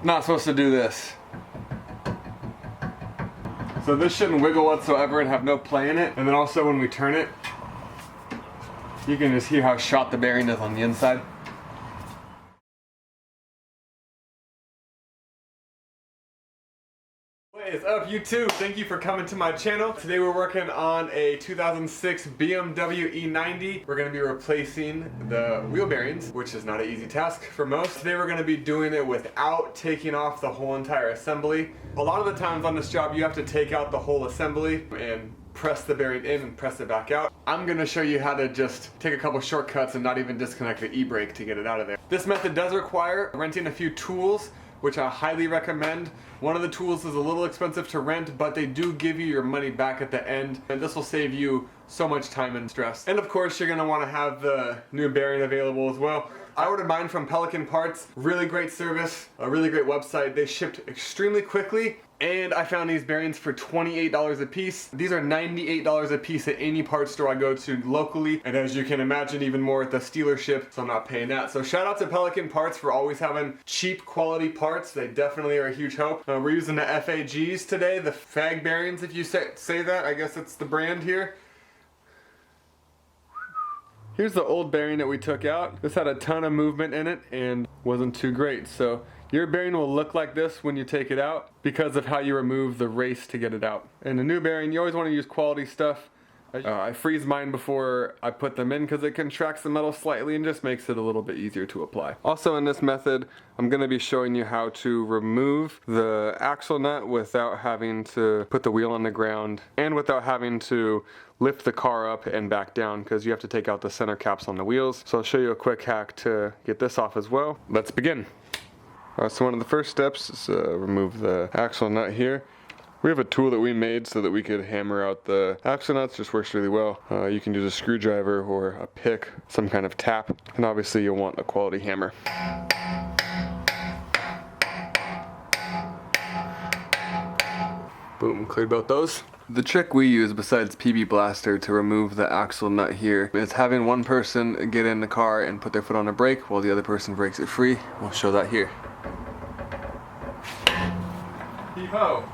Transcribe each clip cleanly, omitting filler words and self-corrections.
Not supposed to do this. So this shouldn't wiggle whatsoever and have no play in it. And then also when we turn it, you can just hear how shot the bearing is on the inside. What is up, YouTube? Thank you for coming to my channel. Today we're working on a 2006 BMW E90. We're going to be replacing the wheel bearings, which is not an easy task for most. Today we're going to be doing it without taking off the whole entire assembly. A lot of the times on this job you have to take out the whole assembly and press the bearing in and press it back out. I'm going to show you how to just take a couple shortcuts and not even disconnect the e-brake to get it out of there. This method does require renting a few tools, which I highly recommend. One of the tools is a little expensive to rent, but they do give you your money back at the end, and this will save you so much time and stress. And of course, you're gonna wanna have the new bearing available as well. I ordered mine from Pelican Parts. Really great service, a really great website. They shipped extremely quickly, and I found these bearings for $28 a piece. These are $98 a piece at any parts store I go to locally, and as you can imagine, even more at the dealership, so I'm not paying that. So shout out to Pelican Parts for always having cheap quality parts. They definitely are a huge help. We're using the FAGs today, the fag bearings, if you say that. I guess it's the brand here. Here's the old bearing that we took out. This had a ton of movement in it and wasn't too great. So your bearing will look like this when you take it out because of how you remove the race to get it out. And the new bearing, you always want to use quality stuff. I freeze mine before I put them in because it contracts the metal slightly and just makes it a little bit easier to apply. Also in this method, I'm going to be showing you how to remove the axle nut without having to put the wheel on the ground and without having to lift the car up and back down because you have to take out the center caps on the wheels. So I'll show you a quick hack to get this off as well. Let's begin. So one of the first steps is remove the axle nut here. We have a tool that we made so that we could hammer out the axle nuts. Just works really well. You can use a screwdriver or a pick, some kind of tap, and obviously you'll want a quality hammer. Boom, cleared both those. The trick we use besides PB Blaster to remove the axle nut here is having one person get in the car and put their foot on the brake while the other person breaks it free. We'll show that here. Heave-ho!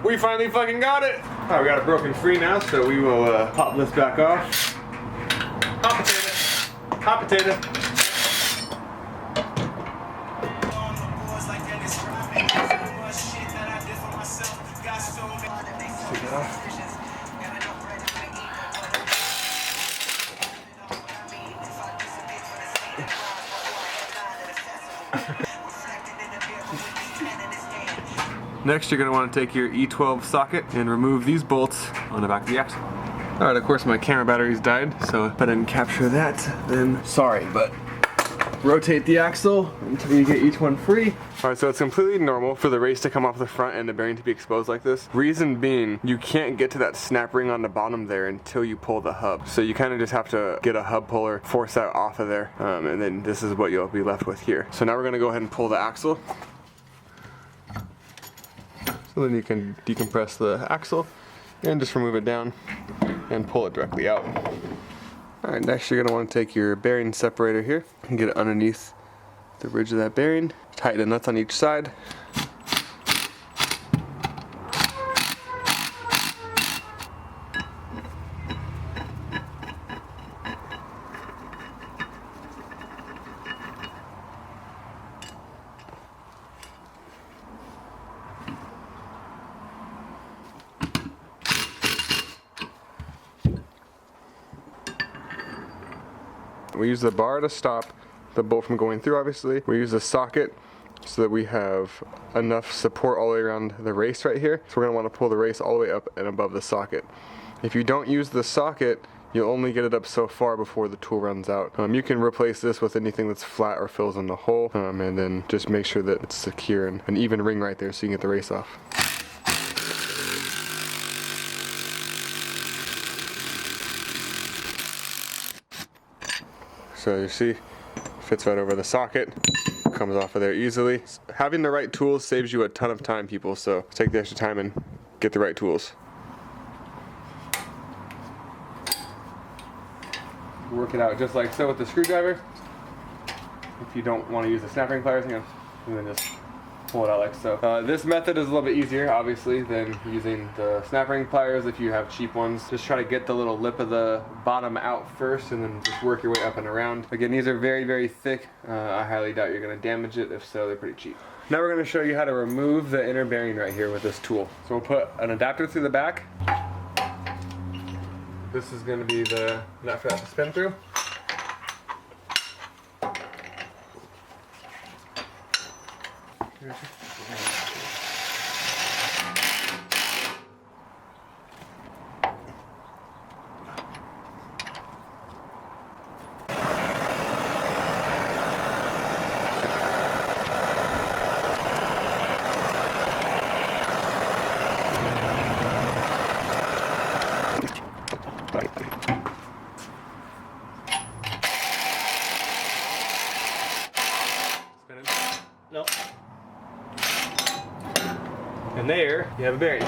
We finally fucking got it! Alright, we got it broken free now, so we will pop this back off. Hot potato! Hot potato! Take it off. Next, you're going to want to take your E12 socket and remove these bolts on the back of the axle. Alright, of course my camera batteries died, so if I didn't capture that, then sorry, but rotate the axle until you get each one free. Alright, so it's completely normal for the race to come off the front and the bearing to be exposed like this. Reason being, you can't get to that snap ring on the bottom there until you pull the hub. So you kind of just have to get a hub puller, force that off of there, and then this is what you'll be left with here. So now we're going to go ahead and pull the axle. So then you can decompress the axle and just remove it down and pull it directly out. Alright, next you're going to want to take your bearing separator here and get it underneath the ridge of that bearing. Tighten the nuts on each side. We use the bar to stop the bolt from going through, obviously. We use the socket so that we have enough support all the way around the race right here. So we're going to want to pull the race all the way up and above the socket. If you don't use the socket, you'll only get it up so far before the tool runs out. You can replace this with anything that's flat or fills in the hole, and then just make sure that it's secure and an even ring right there so you can get the race off. So you see, fits right over the socket, comes off of there easily. Having the right tools saves you a ton of time, people, so take the extra time and get the right tools. Work it out just like so with the screwdriver. If you don't want to use the snap ring pliers, and then just pull it out like so. This method is a little bit easier, obviously, than using the snap ring pliers if you have cheap ones. Just try to get the little lip of the bottom out first and then just work your way up and around. Again, these are very, very thick. I highly doubt you're going to damage it. If so, they're pretty cheap. Now we're going to show you how to remove the inner bearing right here with this tool. So we'll put an adapter through the back. This is going to be the nut for that to spin through. Nope. And there, you have a bearing.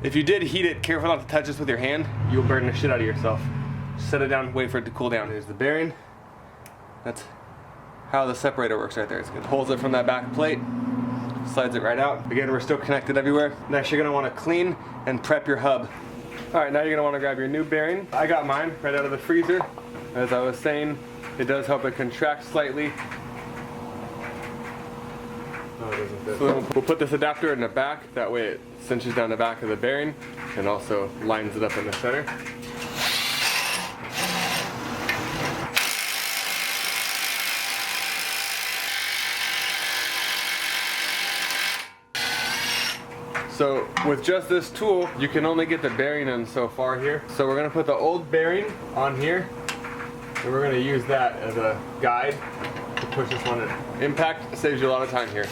If you did heat it, careful not to touch this with your hand. You'll burn the shit out of yourself. Set it down, wait for it to cool down. There's the bearing. That's how the separator works right there. It pulls it from that back plate, slides it right out. Again, we're still connected everywhere. Next, you're gonna wanna clean and prep your hub. All right, now you're gonna wanna grab your new bearing. I got mine right out of the freezer. As I was saying, it does help it contract slightly. So we'll put this adapter in the back, that way it cinches down the back of the bearing and also lines it up in the center. So with just this tool, you can only get the bearing in so far here. So we're gonna put the old bearing on here and we're gonna use that as a guide to push this one in. Impact saves you a lot of time here.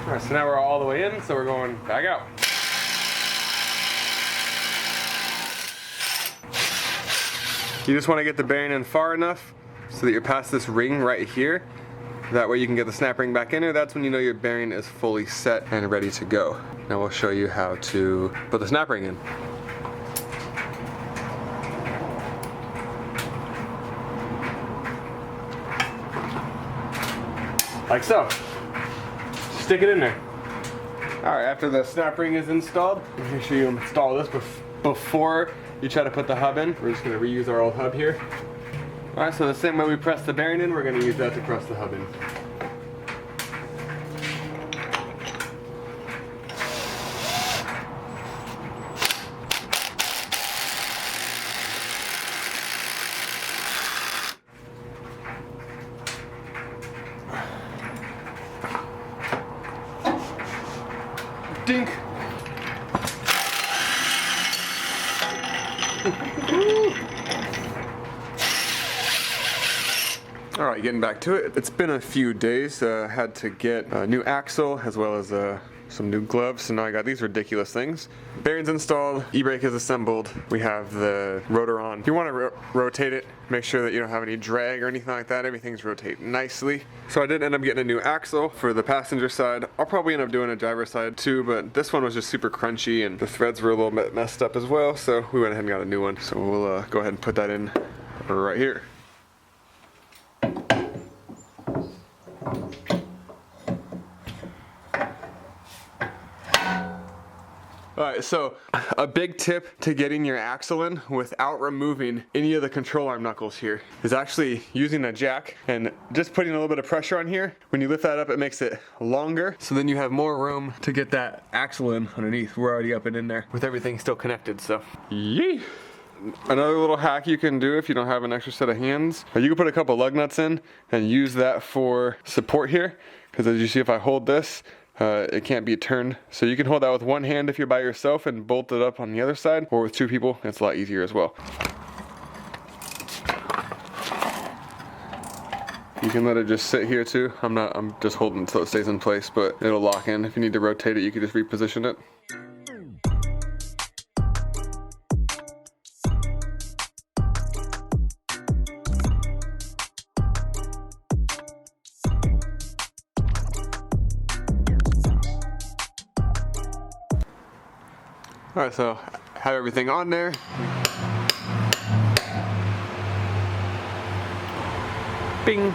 All right, so now we're all the way in, so we're going back out. You just want to get the bearing in far enough so that you're past this ring right here. That way you can get the snap ring back in there. That's when you know your bearing is fully set and ready to go. Now we'll show you how to put the snap ring in. Like so. Stick it in there. All right, after the snap ring is installed, make sure you install this before you try to put the hub in. We're just gonna reuse our old hub here. All right, so the same way we press the bearing in, we're gonna use that to press the hub in. Dink. All right, getting back to it. It's been a few days. Had to get a new axle as well as some new gloves. So now I got these ridiculous things. Bearings installed, e-brake is assembled. We have the rotor on. If you want to rotate it, make sure that you don't have any drag or anything like that. Everything's rotating nicely. So I did end up getting a new axle for the passenger side. I'll probably end up doing a driver's side too, but this one was just super crunchy and the threads were a little bit messed up as well. So we went ahead and got a new one. So we'll go ahead and put that in right here. Alright, so a big tip to getting your axle in without removing any of the control arm knuckles here is actually using a jack and just putting a little bit of pressure on here. When you lift that up, it makes it longer, so then you have more room to get that axle in underneath. We're already up and in there with everything still connected, so yee! another little hack you can do if you don't have an extra set of hands, you can put a couple lug nuts in and use that for support here, because as you see, if I hold this, it can't be turned. So you can hold that with one hand if you're by yourself and bolt it up on the other side, or with two people, it's a lot easier as well. You can let it just sit here too. I'm just holding it until it stays in place, but it'll lock in. If you need to rotate it, you can just reposition it. All right, so have everything on there. Bing.